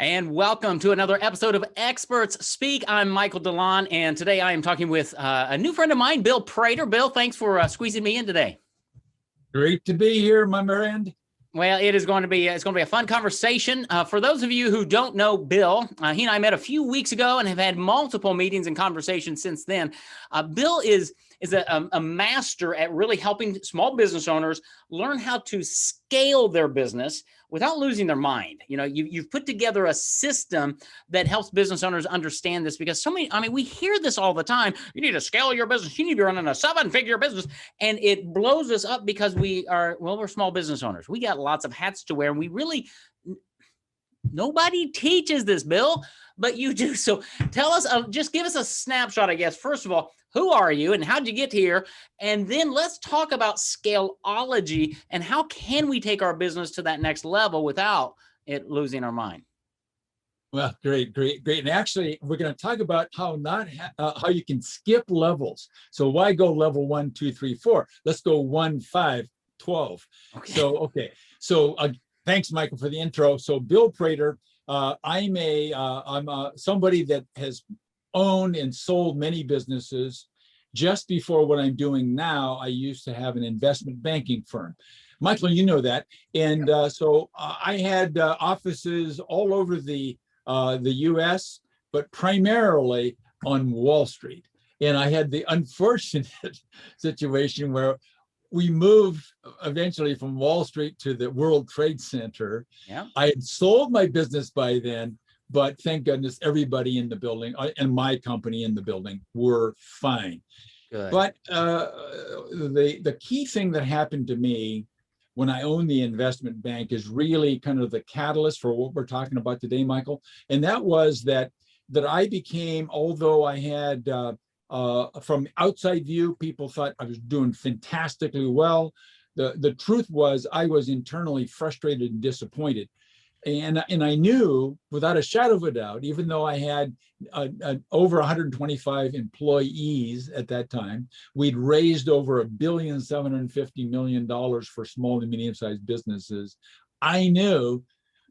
And welcome to another episode of Experts Speak. I'm Michael DeLon, and today I am talking with a new friend of mine, Bill Prater. Bill, thanks for squeezing me in today. Great to be here, my friend. Well, it's going to be a fun conversation. For those of you who don't know Bill, he and I met a few weeks ago and have had multiple meetings and conversations since then. Bill is a master at really helping small business owners learn how to scale their business without losing their mind. You know, you've put together a system that helps business owners understand this, because we hear this all the time. You need to scale your business. You need to be running a 7-figure business. And it blows us up because we're small business owners. We got lots of hats to wear, and nobody teaches this, Bill, but you do. So tell us, just give us a snapshot, I guess. First of all, who are you and how'd you get here? And then let's talk about scaleology and how can we take our business to that next level without it losing our mind? Well, great. And actually, we're going to talk about how you can skip levels. So why go level 1, 2, 3, 4? Let's go 1, 5, 12. Okay. So thanks, Michael, for the intro. So Bill Prater, I'm somebody that has owned and sold many businesses. Just before what I'm doing now, I used to have an investment banking firm. Michael, you know that. And so I had offices all over the US, but primarily on Wall Street. And I had the unfortunate situation where we moved eventually from Wall Street to the World Trade Center. Yeah. I had sold my business by then, but thank goodness everybody in the building and my company in the building were fine. Good. But the key thing that happened to me when I owned the investment bank is really kind of the catalyst for what we're talking about today, Michael. And that was that I became, although I had, from outside view, people thought I was doing fantastically well. The truth was I was internally frustrated and disappointed. And I knew without a shadow of a doubt, even though I had over 125 employees at that time, we'd raised over $1.75 billion for small and medium-sized businesses. I knew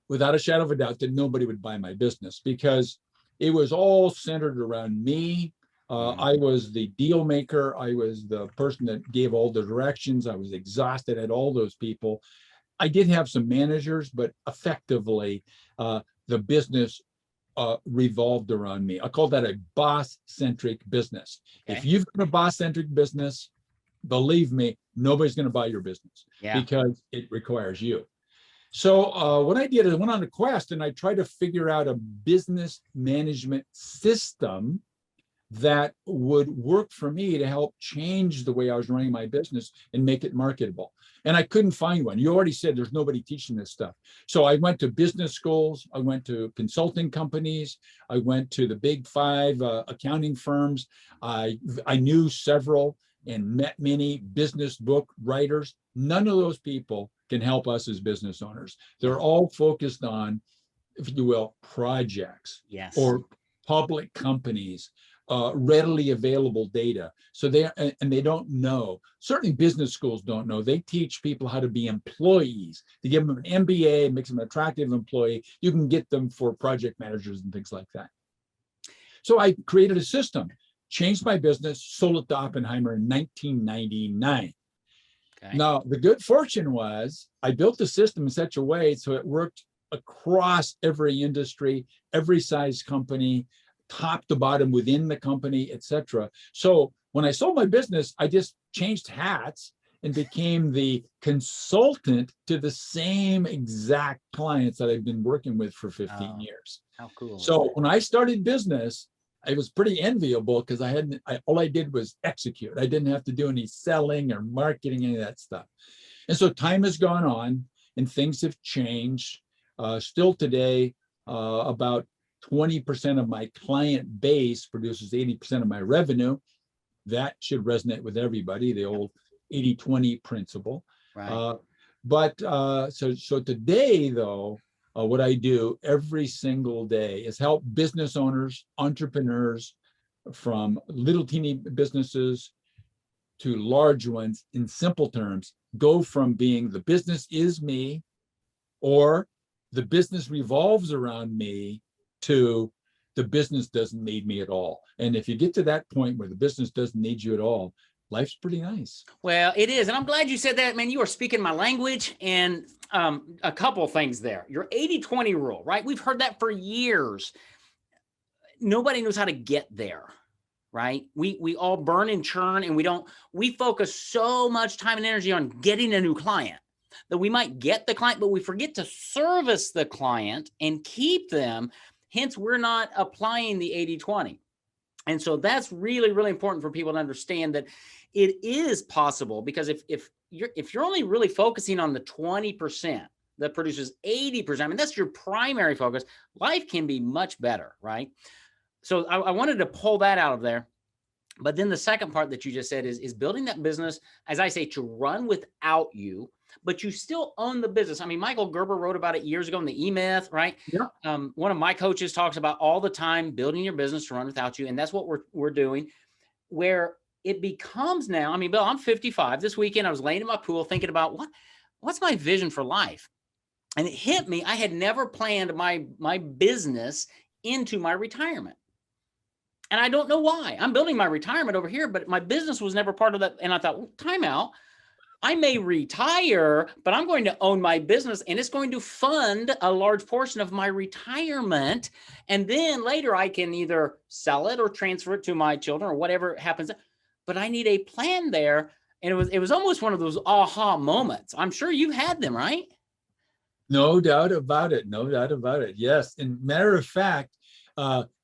without a shadow of a doubt that nobody would buy my business because it was all centered around me. I was the deal maker. I was the person that gave all the directions. I was exhausted at all those people. I did have some managers, but effectively, the business revolved around me. I call that a boss-centric business. Okay. If you've got a boss-centric business, believe me, nobody's going to buy your business because it requires you. So what I did is I went on a quest and I tried to figure out a business management system that would work for me to help change the way I was running my business and make it marketable. And I couldn't find one. You already said there's nobody teaching this stuff. So I went to business schools. I went to consulting companies. I went to the big 5 accounting firms. I knew several and met many business book writers. None of those people can help us as business owners. They're all focused on, if you will, projects or public companies. Readily available data. So they don't know. Certainly business schools don't know. They teach people how to be employees. They give them an MBA, makes them an attractive employee. You can get them for project managers and things like that. So I created a system, changed my business, sold it to Oppenheimer in 1999. Okay. Now, the good fortune was I built the system in such a way so it worked across every industry, every size company, top to bottom within the company, etc. So when I sold my business, I just changed hats and became the consultant to the same exact clients that I've been working with for 15 years. How cool. So when I started business, it was pretty enviable because all I did was execute. I didn't have to do any selling or marketing, any of that stuff. And so time has gone on and things have changed. Still today, about 20% of my client base produces 80% of my revenue. That should resonate with everybody, the old 80-20 principle. Right. So today, though, what I do every single day is help business owners, entrepreneurs, from little teeny businesses to large ones, in simple terms, go from being the business is me, or the business revolves around me to the business doesn't need me at all. And if you get to that point where the business doesn't need you at all, life's pretty nice. Well, it is. And I'm glad you said that, man. You are speaking my language. And a couple of things there. Your 80-20 rule, right? We've heard that for years. Nobody knows how to get there, right? We all burn and churn, and we focus so much time and energy on getting a new client that we might get the client, but we forget to service the client and keep them. Hence, we're not applying the 80-20. And so that's really, really important for people to understand that it is possible, because if you're only really focusing on the 20% that produces 80%, I mean, that's your primary focus, life can be much better, right? So I wanted to pull that out of there. But then the second part that you just said is building that business, as I say, to run without you, but you still own the business. I mean, Michael Gerber wrote about it years ago in the E-Myth, right? Yeah. One of my coaches talks about all the time, building your business to run without you. And that's what we're doing, where it becomes now. I mean, Bill, I'm 55. This weekend, I was laying in my pool thinking about what's my vision for life? And it hit me. I had never planned my business into my retirement. And I don't know why. I'm building my retirement over here, but my business was never part of that. And I thought, well, time out. I may retire, but I'm going to own my business, and it's going to fund a large portion of my retirement. And then later I can either sell it or transfer it to my children or whatever happens. But I need a plan there. And it was almost one of those aha moments. I'm sure you've had them, right? No doubt about it. No doubt about it. Yes. And matter of fact,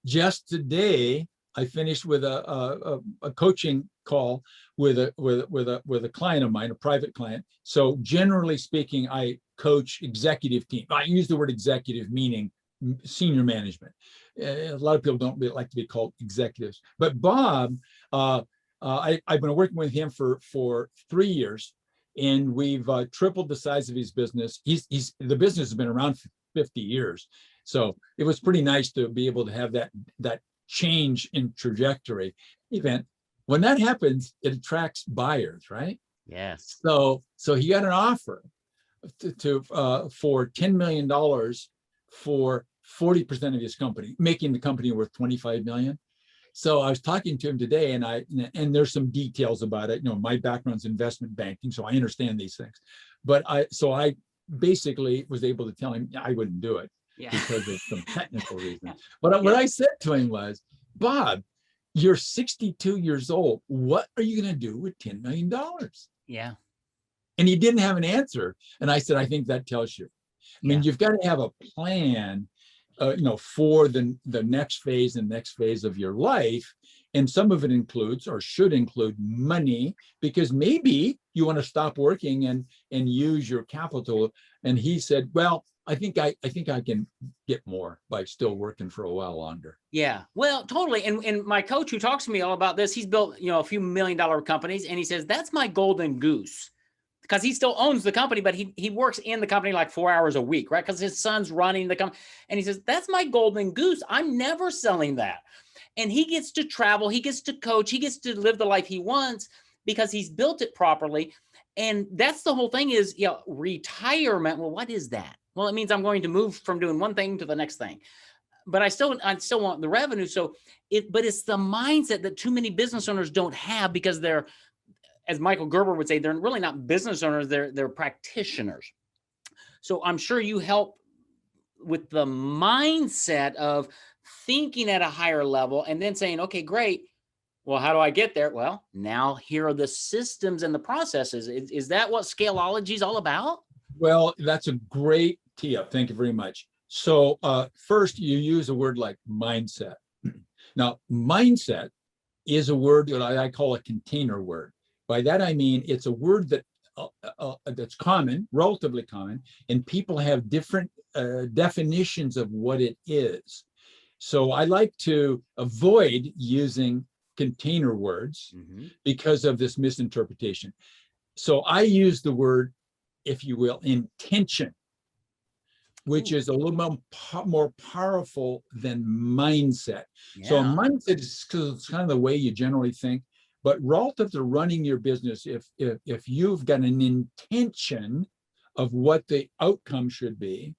just today, I finished with a coaching call with a client of mine, a private client. So generally speaking, I coach executive team. I use the word executive, meaning senior management. A lot of people don't really like to be called executives. But Bob, I've been working with him for 3 years, and we've tripled the size of his business. The business has been around for 50 years. So it was pretty nice to be able to have that change in trajectory event. When that happens, it attracts buyers, right? Yes. So he got an offer for $10 million for 40% of his company, making the company worth 25 million. So I was talking to him today, and there's some details about it. You know, my background's investment banking, so I understand these things. But I basically was able to tell him I wouldn't do it. Yeah. Because of some technical reasons. But what I said to him was, Bob, you're 62 years old. What are you going to do with $10 million? Yeah. And he didn't have an answer. And I said, I think that tells you. I mean, you've got to have a plan, for the next phase and next phase of your life. And some of it includes, or should include, money, because maybe you want to stop working and use your capital. And he said, well, I think I can get more by still working for a while longer. Yeah, well, totally. And my coach, who talks to me all about this, he's built, a few $1 million companies, and he says, that's my golden goose, because he still owns the company, but he works in the company like 4 hours a week, right? Because his son's running the company. And he says, that's my golden goose. I'm never selling that. And he gets to travel, he gets to coach, he gets to live the life he wants because he's built it properly. And that's the whole thing is, retirement. Well, what is that? Well, it means I'm going to move from doing one thing to the next thing, but I still want the revenue. But it's the mindset that too many business owners don't have, because they're, as Michael Gerber would say, they're really not business owners, they're practitioners. So I'm sure you help with the mindset of thinking at a higher level and then saying, okay, great. Well, how do I get there? Well, now here are the systems and the processes. Is that what Scaleology is all about? Well, that's a great tee up. Thank you very much. So first, you use a word like mindset. Now, mindset is a word that I call a container word. By that, I mean, it's a word that's common, relatively common, and people have different definitions of what it is. So I like to avoid using container words because of this misinterpretation. So I use the word, if you will, intention, which is a little more powerful than mindset. Yeah. So a mindset is kind of the way you generally think, but relative to running your business, if you've got an intention of what the outcome should be,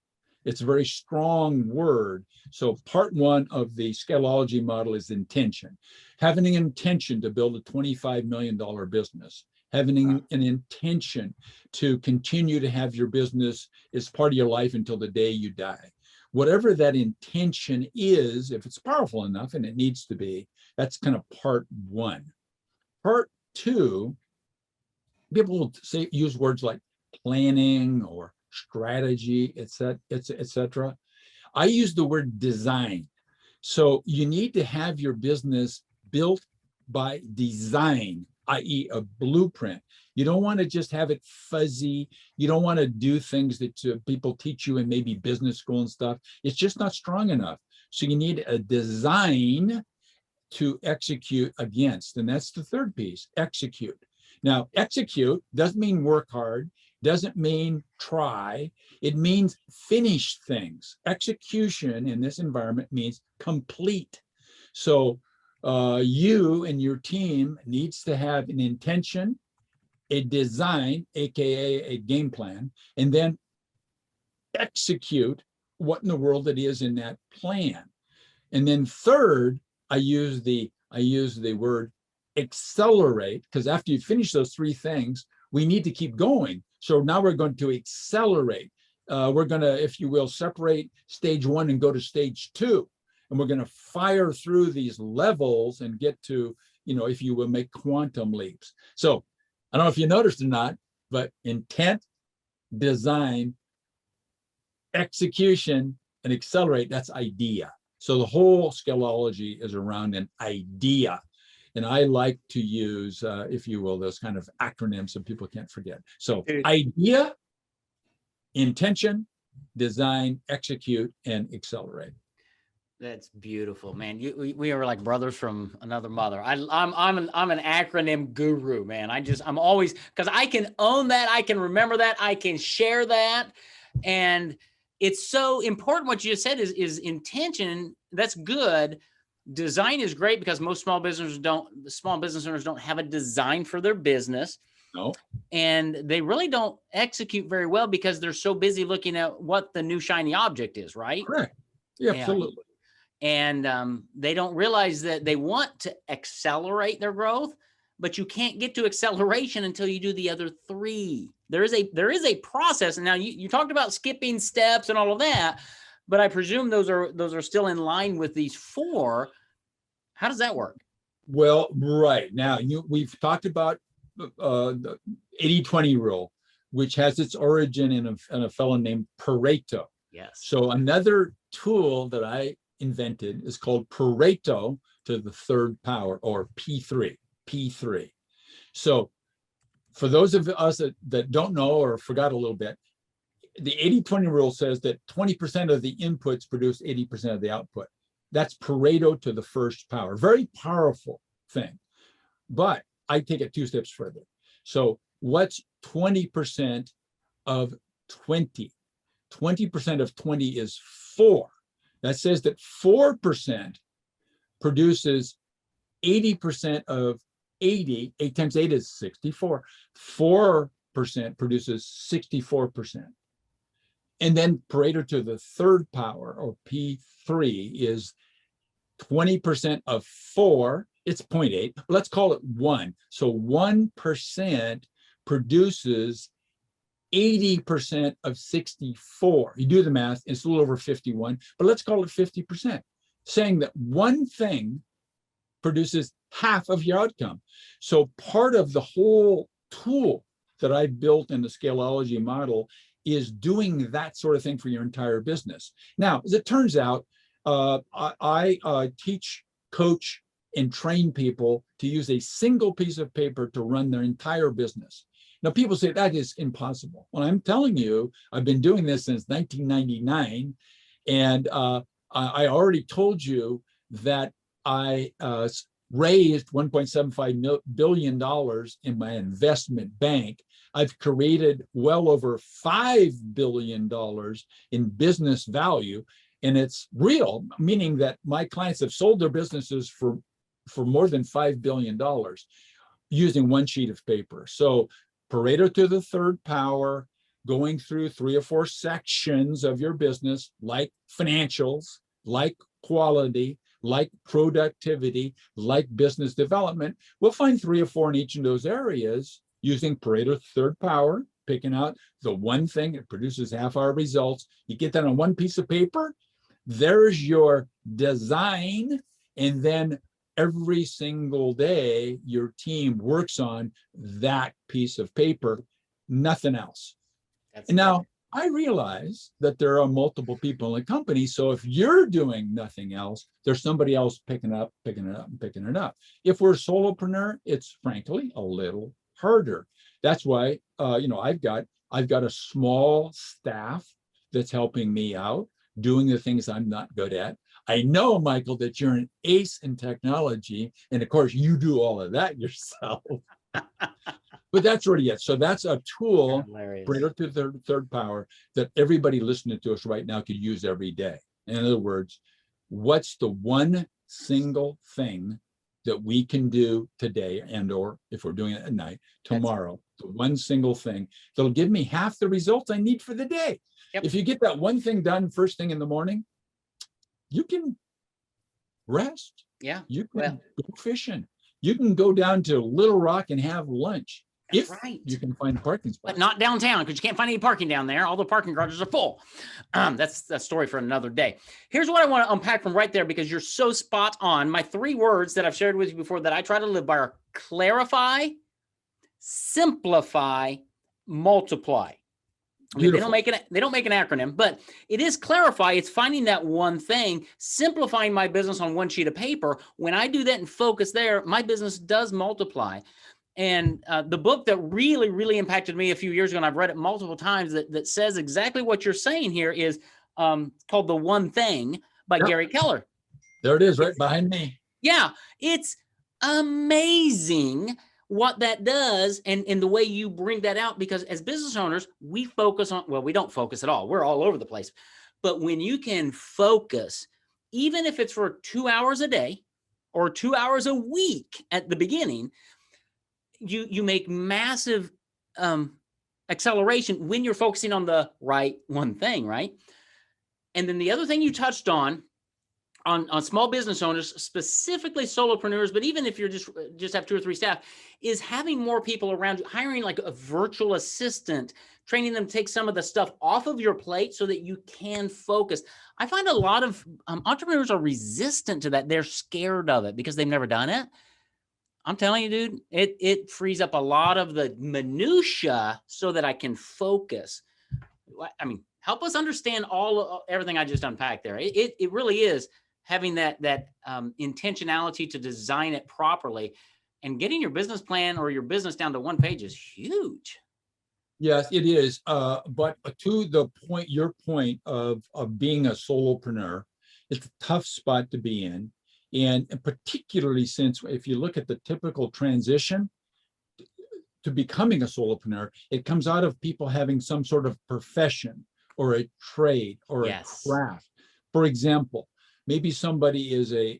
It's a very strong word. So part one of the scalology model is intention. Having an intention to build a $25 million business, having an intention to continue to have your business as part of your life until the day you die. Whatever that intention is, if it's powerful enough, and it needs to be, that's kind of part one. Part two, people will use words like planning or strategy, etc. I use the word design. So you need to have your business built by design, i.e. a blueprint. You don't want to just have it fuzzy. You don't want to do things that people teach you in maybe business school and stuff. It's just not strong enough. So you need a design to execute against. And that's the third piece, execute. Now, execute doesn't mean work hard, doesn't mean try. It means finish things. Execution in this environment means complete. So you and your team needs to have an intention, a design, AKA a game plan, and then execute what in the world it is in that plan. And then third, I use the word accelerate, because after you finish those three things, we need to keep going. So now we're going to accelerate. We're going to, if you will, separate stage one and go to stage two. And we're going to fire through these levels and get to, if you will, make quantum leaps. So I don't know if you noticed or not, but intent, design, execution, and accelerate, that's idea. So the whole scalology is around an idea. And I like to use, if you will, those kind of acronyms so people can't forget. So idea, intention, design, execute, and accelerate. That's beautiful, man. We are like brothers from another mother. I'm an acronym guru, man. I'm always, because I can own that, I can remember that, I can share that, and it's so important. What you just said is intention. That's good. Design is great because most small business owners don't have a design for their business. No. And they really don't execute very well because they're so busy looking at what the new shiny object is, right? Correct. Yeah, absolutely. And they don't realize that they want to accelerate their growth, but you can't get to acceleration until you do the other three. There is a process. And now you talked about skipping steps and all of that, but I presume those are still in line with these four. How does that work? Well, right now we've talked about the 80-20 rule, which has its origin in a fellow named Pareto. Yes. So another tool that I invented is called Pareto to the third power, or P3. So for those of us that don't know or forgot a little bit, the 80-20 rule says that 20% of the inputs produce 80% of the output. That's Pareto to the first power. Very powerful thing. But I take it two steps further. So what's 20% of 20? 20% of 20 is 4. That says that 4% produces 80% of 80. 8 times 8 is 64. 4% produces 64%. And then Prater to the third power, or P3, is 20% of 4. It's 0.8. Let's call it 1. So 1% produces 80% of 64. You do the math, it's a little over 51, but let's call it 50%, saying that one thing produces half of your outcome. So part of the whole tool that I built in the scalology model is doing that sort of thing for your entire business. Now, as it turns out, I teach, coach, and train people to use a single piece of paper to run their entire business. Now, people say that is impossible. Well, I'm telling you, I've been doing this since 1999, and I already told you that I raised $1.75 billion in my investment bank. I've created well over $5 billion in business value, and it's real, meaning that my clients have sold their businesses for more than $5 billion using one sheet of paper. So Pareto to the third power, going through 3 or 4 sections of your business, like financials, like quality, like productivity, like business development. We'll find 3 or 4 in each of those areas using Pareto third power, picking out the one thing that produces half our results. You get that on one piece of paper, there's your design, and then every single day your team works on that piece of paper, nothing else. And now I realize that there are multiple people in the company. So if you're doing nothing else, there's somebody else picking it up, and picking it up. If we're a solopreneur, it's frankly a little harder. That's why, I've got a small staff that's helping me out, doing the things I'm not good at. I know, Michael, that you're an ace in technology, and of course you do all of that yourself. But that's already it. So that's a tool, Prater to third power, that everybody listening to us right now could use every day. In other words, what's the one single thing that we can do today, and or if we're doing it at night, tomorrow, the one single thing that'll give me half the results I need for the day. Yep. If you get that one thing done first thing in the morning, you can rest. Yeah. You can go fishing. You can go down to Little Rock and have lunch. If you can find parking spots. But not downtown, because you can't find any parking down there. All the parking garages are full. That's a story for another day. Here's what I want to unpack from right there, because you're so spot on. My 3 words that I've shared with you before that I try to live by are clarify, simplify, multiply. I mean, they don't make an acronym, but it is clarify. It's finding that one thing, simplifying my business on one sheet of paper. When I do that and focus there, my business does multiply. And the book that really, really impacted me a few years ago, and I've read it multiple times, that says exactly what you're saying here, is called The One Thing by Gary Keller. There it is, right behind me. Yeah, it's amazing what that does and the way you bring that out, because as business owners, we focus on, well, we don't focus at all. We're all over the place. But when you can focus, even if it's for 2 hours a day or 2 hours a week at the beginning, you make massive acceleration when you're focusing on the right one thing, right? And then the other thing you touched on small business owners, specifically solopreneurs, but even if you're just have 2 or 3 staff, is having more people around you, hiring like a virtual assistant, training them to take some of the stuff off of your plate so that you can focus. I find a lot of entrepreneurs are resistant to that. They're scared of it because they've never done it. I'm telling you, dude, it frees up a lot of the minutia so that I can focus. I mean, help us understand everything I just unpacked there. It really is having that intentionality to design it properly, and getting your business plan or your business down to one page is huge. Yes, it is. But to the point, your point of being a solopreneur, it's a tough spot to be in. And particularly since if you look at the typical transition to becoming a solopreneur, it comes out of people having some sort of profession or a trade or a craft. For example, maybe somebody is a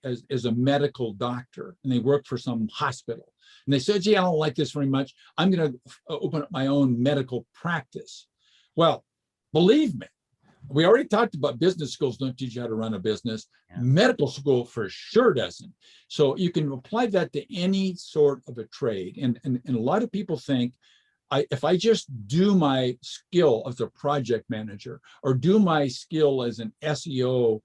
medical doctor and they work for some hospital. And they said, gee, I don't like this very much. I'm going to open up my own medical practice. Well, believe me, we already talked about business schools don't teach you how to run a business. Yeah. Medical school for sure doesn't. So you can apply that to any sort of a trade. And a lot of people think, if I just do my skill as a project manager or do my skill as an SEO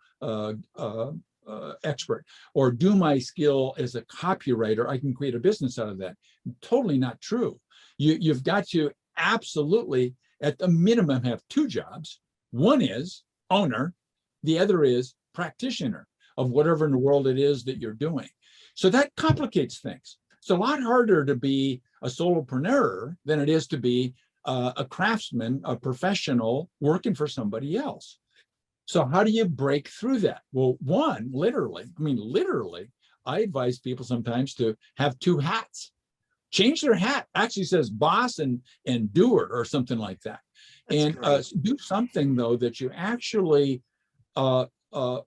expert or do my skill as a copywriter, I can create a business out of that. Totally not true. You've got to absolutely, at the minimum, have 2 jobs. One is owner, the other is practitioner of whatever in the world it is that you're doing. So that complicates things. It's a lot harder to be a solopreneur than it is to be a craftsman, a professional working for somebody else. So how do you break through that? Well, one, literally, I advise people sometimes to have 2 hats. Change their hat. Actually says boss and doer or something like that. That's and do something though that you actually isolate,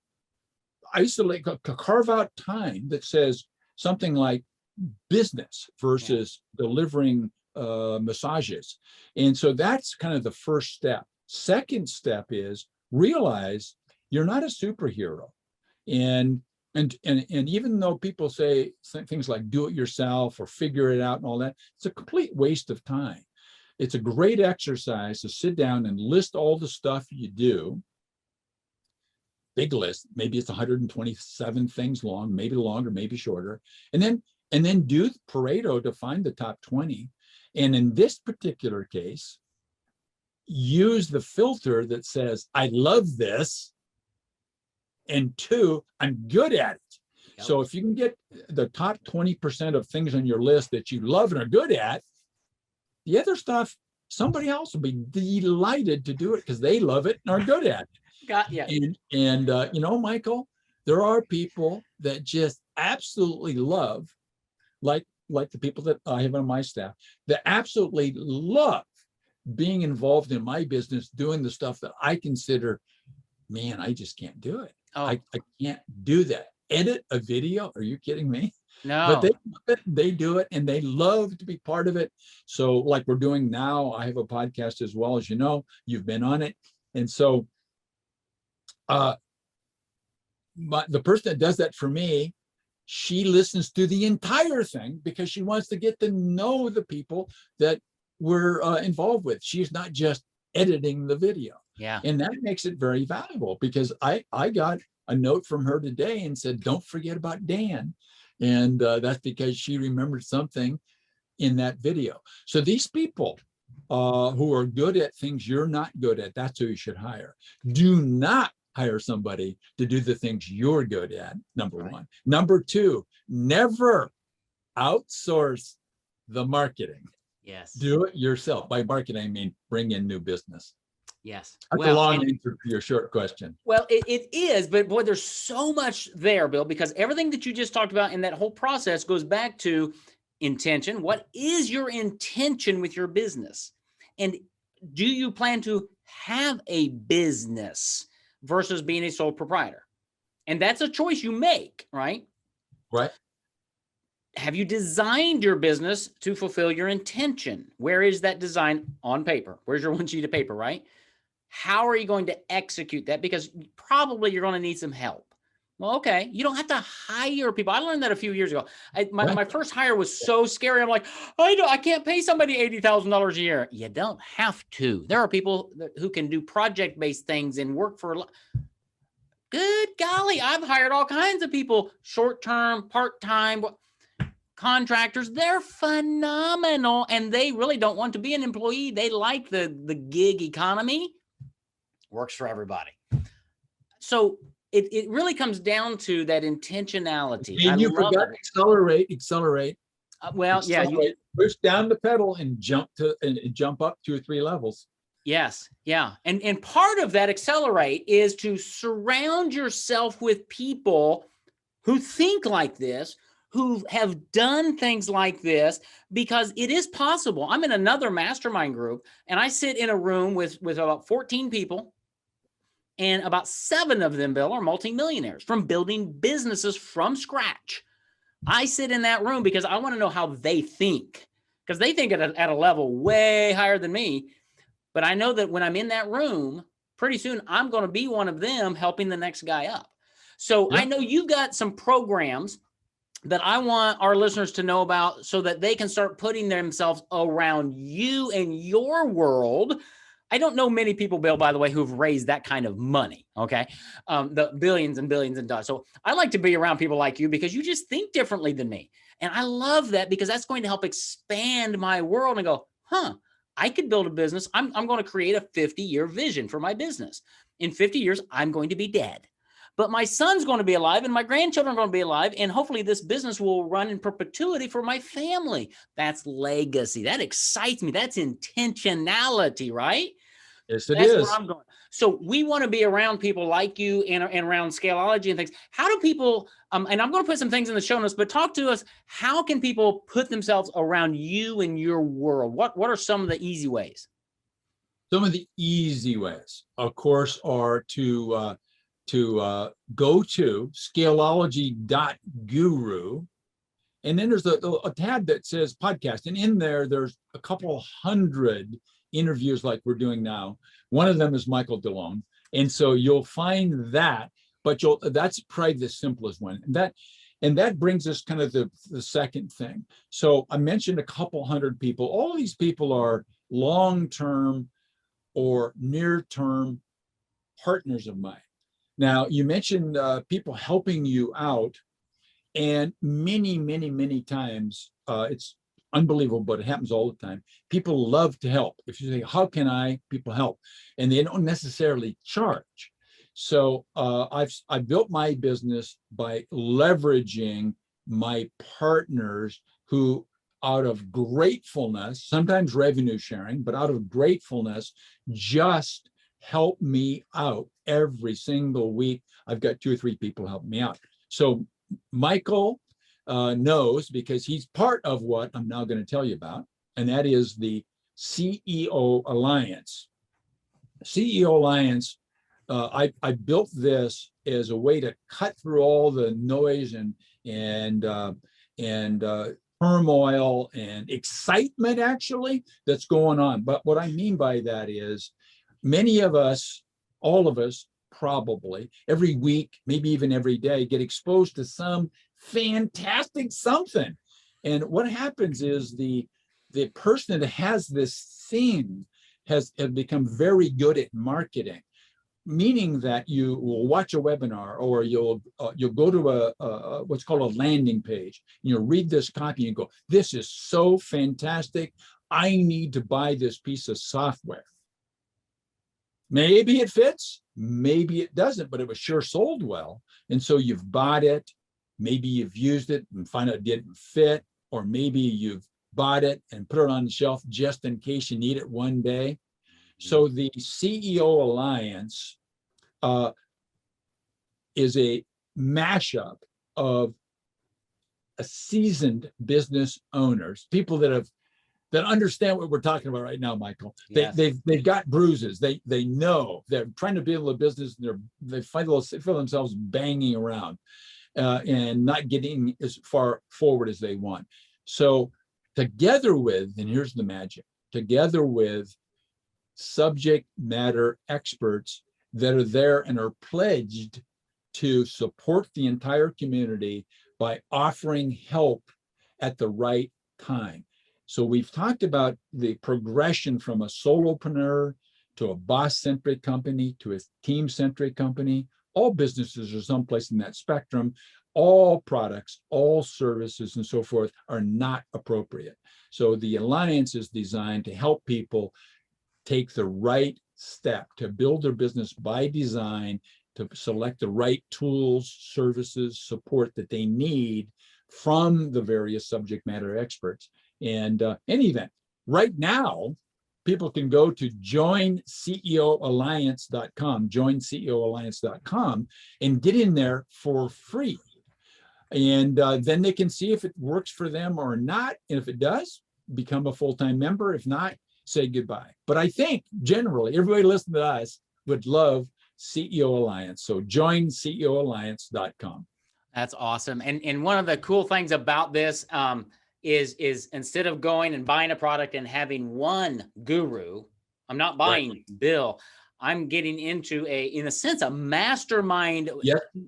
carve out time that says something like business versus delivering massages. And so that's kind of the first step. Second step is realize you're not a superhero. And even though people say things like do it yourself or figure it out and all that, it's a complete waste of time. It's a great exercise to sit down and list all the stuff you do. Big list, maybe it's 127 things long, maybe longer, maybe shorter. And then do Pareto to find the top 20. And in this particular case, use the filter that says, I love this. And 2, I'm good at it. Yep. So if you can get the top 20% of things on your list that you love and are good at, the other stuff, somebody else will be delighted to do it because they love it and are good at it. Got you. And you know, Michael, there are people that just absolutely love, like the people that I have on my staff, that absolutely love being involved in my business, doing the stuff that I consider, man, I just can't do it. Oh. I can't do that. Edit a video? Are you kidding me? No. But they do it and they love to be part of it. So like we're doing now, I have a podcast as well, as you know, you've been on it. And so the person that does that for me, she listens to the entire thing because she wants to get to know the people that we're involved with. She's not just editing the video. Yeah. And that makes it very valuable because I got a note from her today and said, don't forget about Dan. And that's because she remembered something in that video. So these people who are good at things you're not good at, that's who you should hire. Do not hire somebody to do the things you're good at, number one. Number 2, never outsource the marketing. Yes. Do it yourself. By marketing, I mean bring in new business. Yes. That's a long answer to your short question. Well, it is, but boy, there's so much there, Bill, because everything that you just talked about in that whole process goes back to intention. What is your intention with your business? And do you plan to have a business versus being a sole proprietor? And that's a choice you make, right? Right. Have you designed your business to fulfill your intention? Where is that design on paper? Where's your one sheet of paper, right? How are you going to execute that? Because probably you're going to need some help. Well, okay, you don't have to hire people. I learned that a few years ago. My first hire was so scary. I'm like, I can't pay somebody $80,000 a year. You don't have to. There are people who can do project-based things and work for good golly. I've hired all kinds of people, short-term, part-time, contractors. They're phenomenal, and they really don't want to be an employee. They like the gig economy. Works for everybody. So it really comes down to that intentionality. And you forgot accelerate. Well, accelerate. Yeah, push down the pedal and jump up 2 or 3 levels. Yes, yeah, and part of that accelerate is to surround yourself with people who think like this, who have done things like this, because it is possible. I'm in another mastermind group, and I sit in a room with about 14 people. And about 7 of them, Bill, are multimillionaires from building businesses from scratch. I sit in that room because I want to know how they think, because they think at a level way higher than me. But I know that when I'm in that room, pretty soon I'm going to be one of them helping the next guy up. So I know you've got some programs that I want our listeners to know about so that they can start putting themselves around you and your world. I don't know many people, Bill, by the way, who've raised that kind of money, okay? The billions and billions of dollars. So I like to be around people like you because you just think differently than me. And I love that because that's going to help expand my world and go, I could build a business. I'm going to create a 50-year vision for my business. In 50 years, I'm going to be dead. But my son's going to be alive and my grandchildren are going to be alive. And hopefully this business will run in perpetuity for my family. That's legacy. That excites me. That's intentionality, right? Yes, it That's is. where I'm going. So we want to be around people like you and around Scaleology and things. How do people, and I'm going to put some things in the show notes, but talk to us. How can people put themselves around you and your world? What are some of the easy ways? Some of the easy ways, of course, are to go to scaleology.guru And then there's a tab that says podcast. And in there's a couple hundred interviews like we're doing now. One of them is Michael DeLone. And so you'll find that, but that's probably the simplest one. And that brings us kind of the second thing. So I mentioned a couple hundred people. All these people are long-term or near-term partners of mine. Now, you mentioned people helping you out, and many, many, many times, it's unbelievable, but it happens all the time. People love to help. If you say, how can people help? And they don't necessarily charge. So I built my business by leveraging my partners who, out of gratefulness, sometimes revenue sharing, but out of gratefulness, just help me out every single week. I've got 2 or 3 people helping me out. So Michael knows, because he's part of what I'm now going to tell you about, and that is the CEO Alliance. CEO Alliance, I built this as a way to cut through all the noise and turmoil and excitement, actually, that's going on. But what I mean by that is, many of us, all of us, probably every week, maybe even every day, get exposed to some fantastic something. And what happens is the person that has this thing has become very good at marketing, meaning that you will watch a webinar, or you'll go to a what's called a landing page, and you'll read this copy and go, this is so fantastic, I need to buy this piece of software. Maybe it fits, maybe it doesn't, but it was sure sold well. And so you've bought it, maybe you've used it and find out it didn't fit, or maybe you've bought it and put it on the shelf just in case you need it one day. So the CEO Alliance is a mashup of seasoned business owners, people that understand what we're talking about right now, Michael. Yes. They've got bruises. They know they're trying to build a business. They feel themselves banging around and not getting as far forward as they want. So together with, and here's the magic, together with subject matter experts that are there and are pledged to support the entire community by offering help at the right time. So we've talked about the progression from a solopreneur to a boss-centric company to a team-centric company. All businesses are someplace in that spectrum. All products, all services, and so forth are not appropriate. So the Alliance is designed to help people take the right step to build their business by design, to select the right tools, services, support that they need from the various subject matter experts. And in any event, right now, people can go to joinceoalliance.com, joinceoalliance.com, and get in there for free. And then they can see if it works for them or not. And if it does, become a full-time member. If not, say goodbye. But I think generally everybody listening to us would love CEO Alliance. So joinceoalliance.com. That's awesome. And one of the cool things about this is instead of going and buying a product and having one guru, I'm not buying Bill. I'm getting into in a sense, a mastermind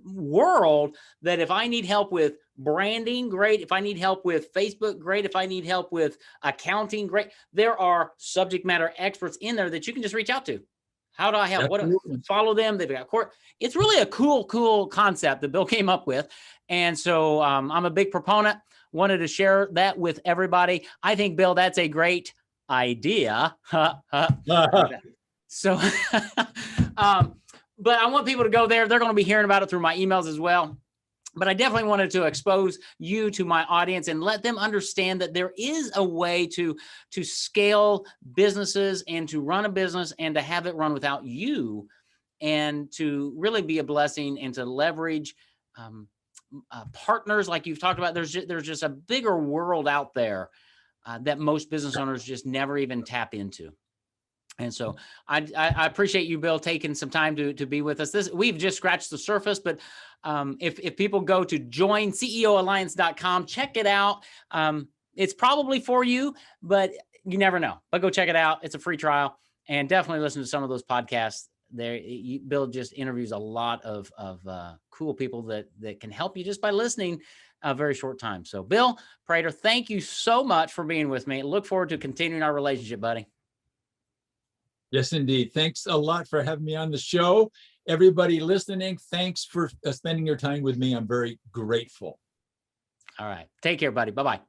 world that if I need help with branding, great. If I need help with Facebook, great. If I need help with accounting, great. There are subject matter experts in there that you can just reach out to. How do I help? Follow them. They've got court. It's really a cool concept that Bill came up with. And so I'm a big proponent. Wanted to share that with everybody. I think, Bill, that's a great idea. So, but I want people to go there. They're going to be hearing about it through my emails as well. But I definitely wanted to expose you to my audience and let them understand that there is a way to scale businesses and to run a business and to have it run without you, and to really be a blessing and to leverage partners like you've talked about. There's just a bigger world out there that most business owners just never even tap into. And so I appreciate you, Bill, taking some time to be with us. We've just scratched the surface, but if people go to joinceoalliance.com, check it out. It's probably for you, but you never know. But go check it out. It's a free trial, and definitely listen to some of those podcasts. Bill just interviews a lot of cool people that can help you just by listening a very short time. So, Bill Prater, thank you so much for being with me. Look forward to continuing our relationship, buddy. Yes, indeed. Thanks a lot for having me on the show. Everybody listening, thanks for spending your time with me. I'm very grateful. All right. Take care, buddy. Bye-bye.